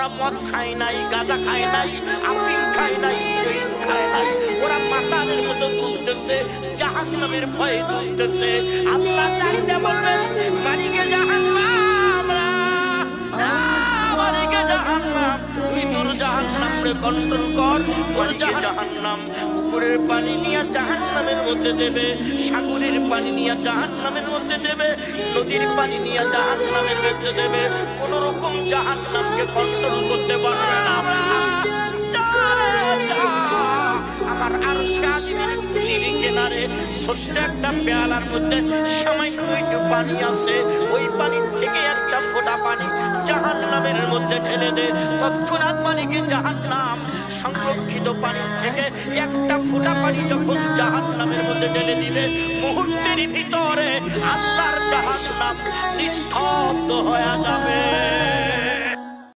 ওরা মদ খায় নাই, গাঁজা খায় নাই, আফিম খায় নাই, হেরোইন খায় নাই, ওরা মাতালের মতো দুলতেছে, জাহান্নামের ভয়ে দুলতেছে। আল্লাহ ডাকতে বলবেন মালিকে জাহান্নাম, মালিকে জাহান্নাম, তুই তোর জাহান্নামকে কন্ট্রোল কর। তোর জাহান্নাম পুকুরের পানি নিয়ে জাহান্নামের মধ্যে দেবে, সাগরের পানি নিয়ে জাহান্নামের মধ্যে দেবে, নদীর পানি নিয়ে জাহান্নামের মধ্যে দেবে। কোন রকম জাহান্নামকে কন্ট্রোল করতে পারবে না। আমার আরশে আজিমের কুটির কিনারে ছোট্ট একটা পেয়ালার মধ্যে সামান্য একটু পানি আছে, ওই পানির থেকে একটা ফোঁটা পানি জাহান্নামের মধ্যে ঢেলে দে। তৎক্ষণাৎ মালিকে জাহান্নাম সংরক্ষিত পানির থেকে একটা ফোঁটা পানি যখন জাহান্নামের মধ্যে ঢেলে দিবে, মুহূর্তের ভিতরে আল্লাহর জাহান্নাম নিস্তব্ধ হয়ে যাবে।